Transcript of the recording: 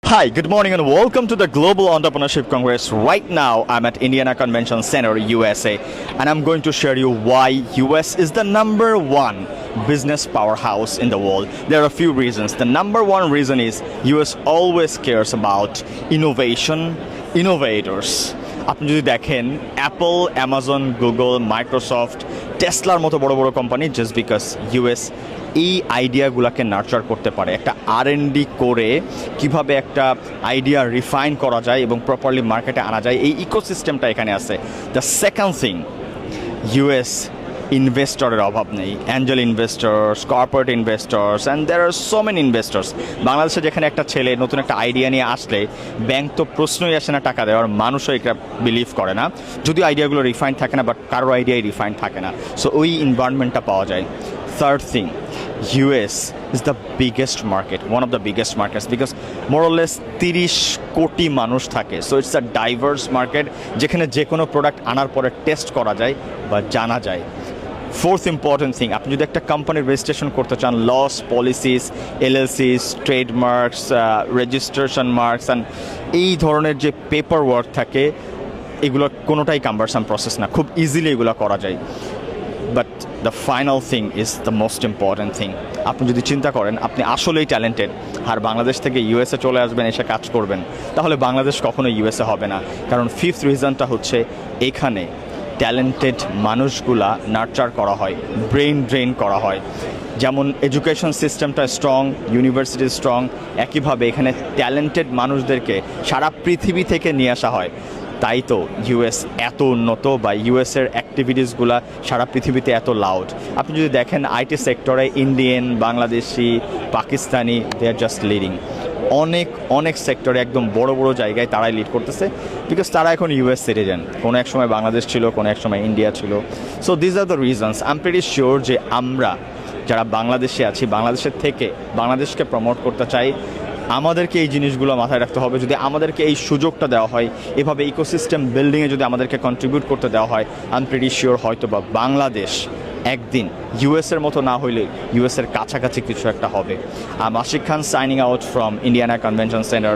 Hi, good morning and welcome to the Global Entrepreneurship Congress. Right now, I'm at Indiana Convention Center, USA, and I'm going to share you why US is the number one business powerhouse in the world. There are a few reasons. The number one reason is US always cares about innovation, innovators. আপনি যদি দেখেন Apple, Amazon, Google, Microsoft, টেসলার মতো বড় বড় company just because US এই আইডিয়াগুলোকে nurture করতে পারে, একটা R&D করে কিভাবে একটা আইডিয়া রিফাইন করা যায় এবং প্রপারলি মার্কেটে আনা যায়, এই ইকোসিস্টেমটা এখানে আছে। দ্য সেকেন্ড থিং, ইউএস ইনভেস্টরের অভাব নেই, angel investors, corporate investors, and there are so many investors. বাংলাদেশে যেখানে একটা ছেলে নতুন একটা আইডিয়া নিয়ে আসলে ব্যাংক তো প্রশ্নই আসে না টাকা দেওয়ার, মানুষও এটা বিলিভ করে না, যদিও আইডিয়াগুলো রিফাইন্ড থাকে না, বাট কারোর আইডিয়াই রিফাইন্ড থাকে না। সো ওই এনভায়রনমেন্টটা পাওয়া যায়। Third thing, US is the biggest market, one of the biggest markets, because more or less 30 কোটি মানুষ থাকে। So it's a diverse market যেখানে যে কোনো প্রোডাক্ট আনার পরে টেস্ট করা যায় বা জানা যায়। ফোর্থ ইম্পর্টেন্ট থিং, আপনি যদি একটা কোম্পানির রেজিস্ট্রেশন করতে চান, laws, policies, LLCs, trademarks, registration marks and এই ধরনের যে পেপার ওয়ার্ক থাকে, এগুলো কোনোটাই কাম্বারসাম প্রসেস না, খুব ইজিলি এগুলো করা যায়। But the final thing is the most important thing. আপনি যদি চিন্তা করেন আপনি আসলেই ট্যালেন্টেড আর বাংলাদেশ থেকে ইউএসএ চলে আসবেন, এসে কাজ করবেন, তাহলে বাংলাদেশ কখনো ইউএসএ হবে না। কারণ ফিফথ রিজনটা হচ্ছে এখানে ট্যালেন্টেড মানুষগুলা নার্চার করা হয়, ব্রেইন ড্রেন করা হয়। যেমন এডুকেশন সিস্টেমটা স্ট্রং, ইউনিভার্সিটি স্ট্রং, একইভাবে এখানে ট্যালেন্টেড মানুষদেরকে সারা পৃথিবী থেকে নিয়ে আসা হয়। তাই তো ইউএস এত উন্নত, বা ইউএসের অ্যাক্টিভিটিসগুলো সারা পৃথিবীতে এত লাউড। আপনি যদি দেখেন আইটি সেক্টরে ইন্ডিয়ান, বাংলাদেশি, পাকিস্তানি, দে আর জাস্ট লিডিং। অনেক অনেক সেক্টরে একদম বড় বড় জায়গায় তারাই লিড করতেছে, বিকজ তারা এখন ইউএস সিটিজেন। কোনো এক সময় বাংলাদেশ ছিল, কোনো এক সময় ইন্ডিয়া ছিল। So these are the reasons. I am pretty sure যে আমরা যারা বাংলাদেশে আছি, বাংলাদেশের থেকে বাংলাদেশকে প্রমোট করতে চাই, আমাদেরকে এই জিনিসগুলো মাথায় রাখতে হবে। যদি আমাদেরকে এই সুযোগটা দেওয়া হয়, এভাবে ইকোসিস্টেম বিল্ডিংয়ে যদি আমাদেরকে কন্ট্রিবিউট করতে দেওয়া হয়, আই এম প্রিটি শিওর হয়তো বা বাংলাদেশ একদিন ইউএসের মতো না হইলে ইউএসের কাছাকাছি কিছু একটা হবে। Ashiq Khan signing out from Indiana Convention centre.